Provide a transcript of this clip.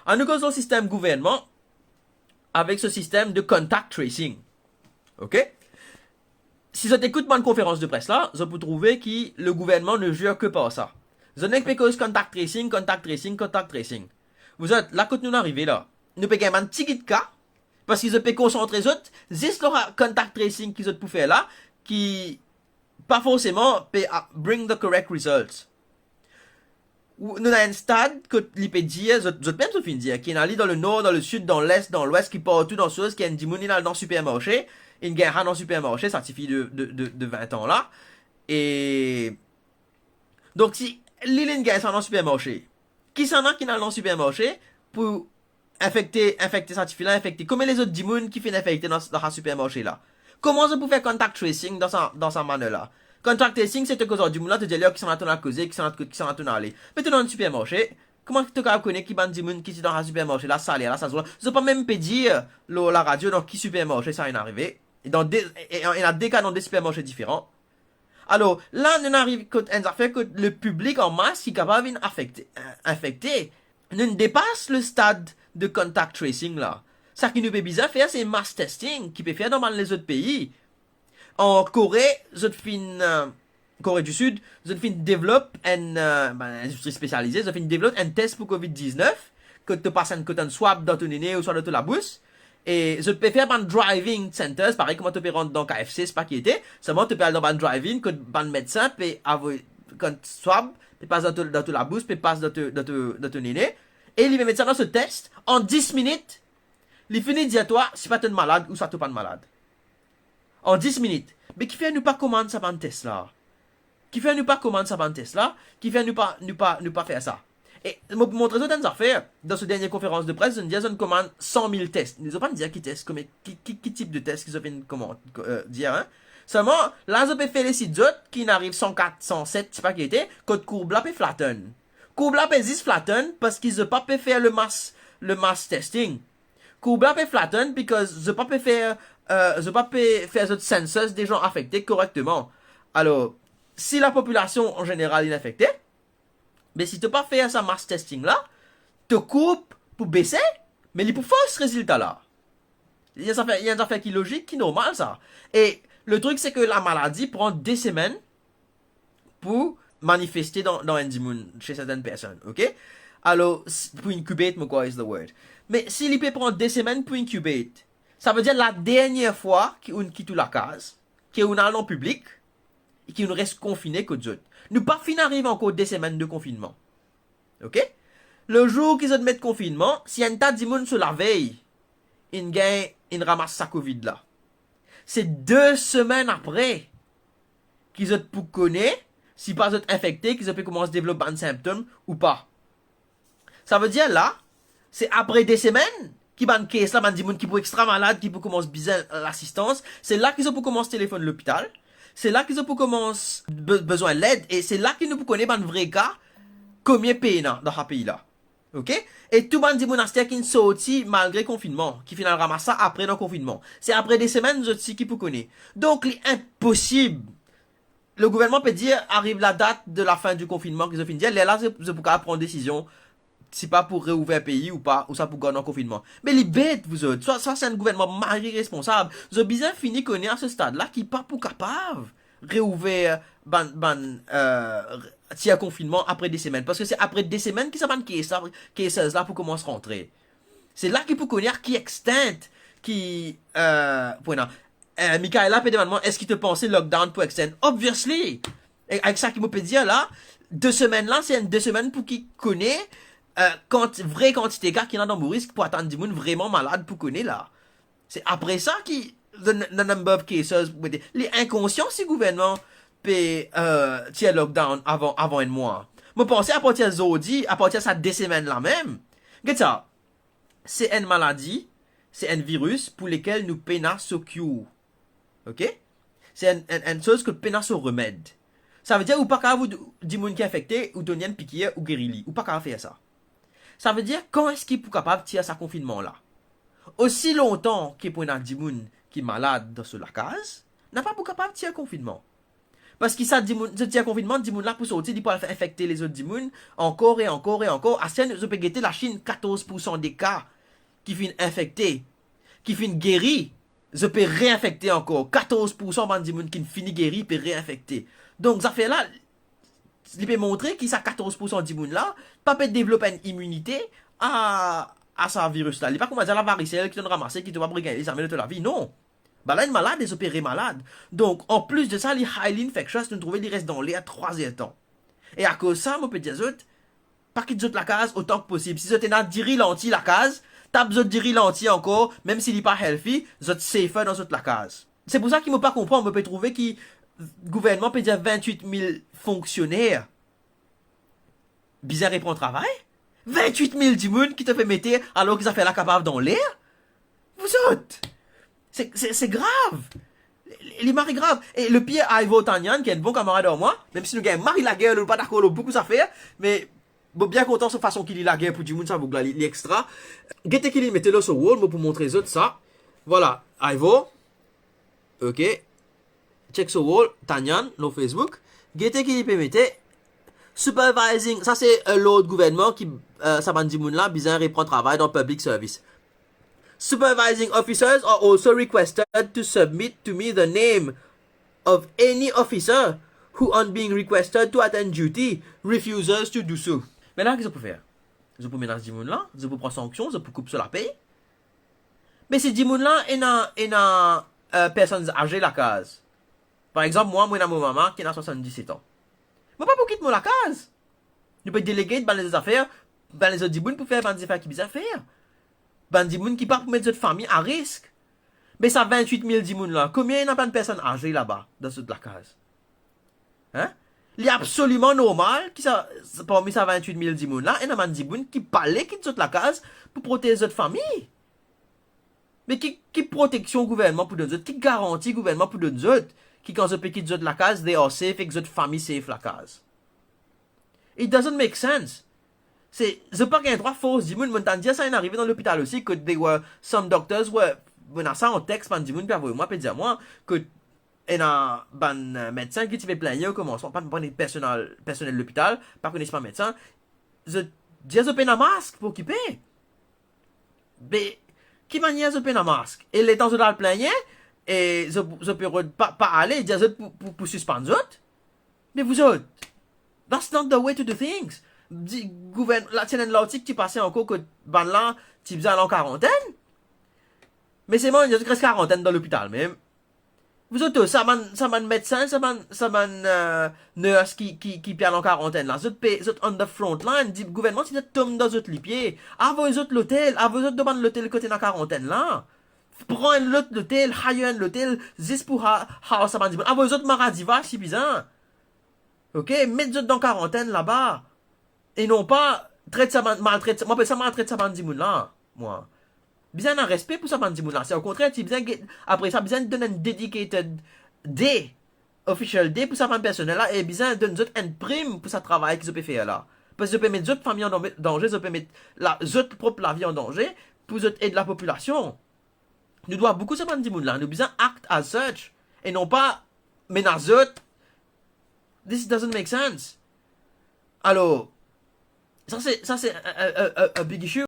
En nous cause le système gouvernement avec ce système de contact tracing. OK? Si vous écoutez une conférence de presse là, vous pouvez trouver que le gouvernement ne jure que par ça. Vous n'avez pas cause contact tracing, contact tracing, contact tracing. Vous êtes là quand nous arrivons là. Nous payons un petit de cas parce qu'ils peuvent concentrer les autres, juste le contact tracing qu'ils ont pour faire là, qui pas forcément peut bring the correct results. Nous avons un stade que l'IP dit, je même ce fin dire, qui est allé dans le nord, dans le sud, dans l'est, dans l'ouest, qui partout dans ce qui est un dimouni dans le supermarché, une guerre dans le supermarché, ça suffit de 20 ans là. Et donc si l'île une guerre dans le supermarché, qui s'en a qui dans le supermarché pour infecter ça suffit là, infecter comme les autres dimouns qui finissent infecter dans le supermarché là. Comment ça peut faire contact tracing dans sa manière là? Contact tracing, c'est que du monde là, tu dis là qui sont en train de causer, qui sont en train d'aller. Mais tu es dans le supermarché, comment tu connais qui bande du monde qui est dans le supermarché là, ça allait là, ça se voit. Je peux même pas dire la radio dans qui supermarché ça est arrivé. Et il y a des cas dans des supermarchés différents. Alors, là, on arrive à une affaire que le public en masse qui est capable d'infecter, ne dépasse le stade de contact tracing là. Ça qui nous fait bizarre faire, c'est mass testing qui peut faire dans les autres pays. En Corée, Corée du Sud, développe une industrie spécialisée, développe un test pour COVID-19 que tu passes un swab dans ton nez ou soit dans la bouche. Et je peux faire un driving centers, pareil comment tu peux rentrer dans KFC, c'est pas qui était. Seulement tu peux aller dans un driving, que un médecin peut avoir un swab, peut passer dans la bouche, peut passer dans ton nez. Et il met ça dans ce test, en 10 minutes, il finit de dire à toi, si pas tu es malade ou ça tu pas malade. En 10 minutes. Mais qui fait nous pas commander ça ban test là? Qui fait nous pas commander ça ban test là? Qui fait nous pas faire ça? Et je vais vous montrer d'autres affaires. Dans cette dernière conférence de presse, on commande 100 000 tests. Ils n'ont pas dire qui testent, qui type de test qu'ils ont fait dire, hein? Seulement, là, ils ont fait les sites autres qui n'arrivent 104, 107, je sais pas qui était, code courbe là, et flatten. Courbe là, existe flatten parce qu'ils n'ont pas pu faire le mass testing. Courbe là, flatten parce qu'ils n'ont pas pu faire le census des gens affectés correctement. Alors, si la population en général est infectée, mais si tu pas fait ça mass testing là, te coupe pour baisser, mais il pour faire ce résultat là. Il y a une affaire qui est logique, qui est normal ça. Et le truc c'est que la maladie prend des semaines pour manifester dans un dimoun chez certaines personnes, ok? Alors, pour incubate, mais quoi is the word? Mais si l'IP prend des semaines pour incubate, ça veut dire la dernière fois qu'on quitte la case, qu'on a en public, et qu'on reste confiné que d'autres. Nous pas fin arrive encore des semaines de confinement. Ok? Le jour qu'ils ont mis de confinement, si un tas de monde sur la veille, ils ramassent sa Covid là. C'est 2 semaines après qu'ils ont pour connaître si pas sont infectés, qu'ils ont pu commencer à développer un symptôme ou pas. Ça veut dire là, c'est après des semaines qui ban case là, ban di monde qui pour extra malade, qui pour commencer bizarre l'assistance, c'est là qu'ils ont pour commencer téléphone l'hôpital. C'est là qu'ils ont pour commencer besoin de l'aide et c'est là qu'ils nous connaissent un vrai cas combien pays dans ce pays là. OK? Et tout le monde dit monastère qui sont sortis malgré confinement, qui finalement ramasse ça après le confinement. C'est après des semaines aussi qui peut connaître. Donc c'est impossible. Le gouvernement peut dire arrive la date de la fin du confinement qu'ils ont fini. Là c'est pour prendre une décision si pas pour réouvrir un pays ou pas, ou ça pour garder un confinement. Mais les bêtes, vous autres, soit c'est un gouvernement mal responsable. Vous avez bien fini qu'on est à ce stade-là qui pas pour capable réouvrir si un confinement après des semaines. Parce que c'est après des semaines qu'ils savent qui est là pour commencer à rentrer. C'est là qu'il faut connaître qui est extinct, qui, Michaela peut demander, est-ce qu'il te pensait lockdown pour extend? Obviously! Et avec ça qu'il me peut dire là, 2 semaines là, c'est 2 semaines pour qu'il connaît vraie quantité de gars qui sont dans le risque pour attendre des gens vraiment malades pour connaître là. C'est après ça qui the number of cases, les inconscients si le gouvernement peut tirer lockdown avant un mois. Je pense à partir de Zodi, à partir de ça 2 semaines là même. Regarde ça. C'est une maladie, c'est un virus pour lequel nous peinons ce cure. Ok? C'est une chose que nous peinons ce remède. Ça veut dire ou pas qu'à vous dire qui est infecté ou donner une piqûre ou guérir ou pas qu'à faire ça. Ça veut dire quand est-ce qu'il est capable de tirer ce confinement là? Aussi longtemps qu'il y a un dimoun qui est malade dans la case, n'a pas capable de tirer confinement. Parce que ça, je tiens confinement, Dimoun là pour sortir, il peut infecter les autres Dimoun, encore et encore et encore. À ce je peux guetter la Chine, 14% des cas qui finissent infectés, qui finissent guéris, je peux réinfecter encore. 14% de Dimoun qui finit guéri, peut réinfecter. Donc, ça fait là, il peut montrer qu'il a 14% de Dimoun là, pas peut développer une immunité à ce virus là. Il n'est pas comme la varicelle qui te ramasse, qui te va brigander les armées de la vie, non. Bah là, une malade est opérée malade. Donc, en plus de ça, les highly infectious, nous trouvons les restent dans l'air 3 temps. Et à cause de ça, moi, je peux dire, pas quitter la case autant que possible. Si vous êtes dans 10 lentilles la case, tape vous 10 lentilles encore, même s'il n'est pas healthy, vous êtes safer dans la case. C'est pour ça qu'il ne me pas comprendre. On peut trouver que le gouvernement peut dire 28 000 fonctionnaires. Bizarre et prend travail. 28 000 du monde qui te fait mettre alors qu'ils ont fait la capable dans l'air. Vous autres. C'est grave. Il est grave. Et le pire, Ivo Tanyan, qui est un bon camarade de moi, même si nous gagnons Marie la guerre, nous pas d'accord, beaucoup ça fait, mais bon, bien content de façon qu'il est la guerre pour du monde, ça vous glace l'extra. Guettez qu'il mettez le sur wall, pour montrer les autres ça. Voilà, Ivo. Ok. Check sur wall, Tanyan, no Facebook. Guettez qu'il peut mettre supervising, ça c'est l'autre gouvernement qui, ça va dire là, bizarre reprend travail dans public service. Supervising officers are also requested to submit to me the name of any officer who, on being requested to attend duty, refuses to do so. Maintenant, qu'est-ce que je peux faire? Je peux menacer Dimoun là, je peux prendre sanction, je peux couper sur la paye. Mais si Dimoun là est dans personnes âgées la case. Par exemple, moi, j'ai mon maman qui a 77 ans. Je ne peux pas quitter la case. Je peux déléguer dans les affaires, dans les autres Dimoun pour faire des affaires qui bizarres faire. Bandimoun qui part pour mettre votre famille à risque. Mais ça 28 000 dimoun là. Combien il n'y a pas de personnes âgées là-bas, dans cette la case? Hein? Il est absolument normal que ça, parmi ça 28 000 dimoun là, il y a un dimoun qui parlait qui toute la case pour protéger votre famille. Mais qui protection gouvernement pour d'autres autres? Qui garantit gouvernement pour d'autres autres? Qui quand ils quittent la case, they are safe et que votre famille safe la case. It doesn't make sense. C'est pas qu'il y a 3 fausses dimoun, mais t'en dire ça est arrivé dans l'hôpital aussi, que they were, some doctors were, on ça en texte, pan dimoun, puis moi, puis dire moi, que, il y a un médecin qui t'y fait plaigner au commencement, pas de personnel de l'hôpital, pas connaissent pas médecin, je dis à peine un masque pour occuper. Mais, qui manière je peine un masque? Et les temps de le plaigner, et je peux pas aller, dire pour suspendre autres. Mais vous autres, that's not the way to do things. La tienne l'autique qui passait encore que ban là tu faisais en quarantaine, mais c'est moi il y a presque quarantaine dans l'hôpital même. Vous autres ça man médecin, ça man nurse qui perd en quarantaine là, vous autres on the front line, dit gouvernement si vous tombe dans votre lipier, avant les autres l'hôtel, avant les autres demande l'hôtel côté en quarantaine là, prends l'autre l'hôtel, hire l'hôtel juste pour ça man dit avant les autres maradiva si bizarre. OK, mettez autres dans quarantaine là-bas. Et non pas traite ça maltraite, moi ça maltraite ça bandimoun là, moi. Bien un respect pour ça bandimoun là. C'est au contraire, tu bien après ça bien donner un dedicated day, official day pour ça band personnel là et bien donner d'autres une prime pour ça travail qu'ils ont faire là. Parce que je peux mettre d'autres familles en danger, je peux mettre la autres propre la vie en danger pour aider la population. Nous doit beaucoup ça bandimoun là, nous bien act as such et non pas menacer autres. This doesn't make sense. Alors ça c'est un big issue.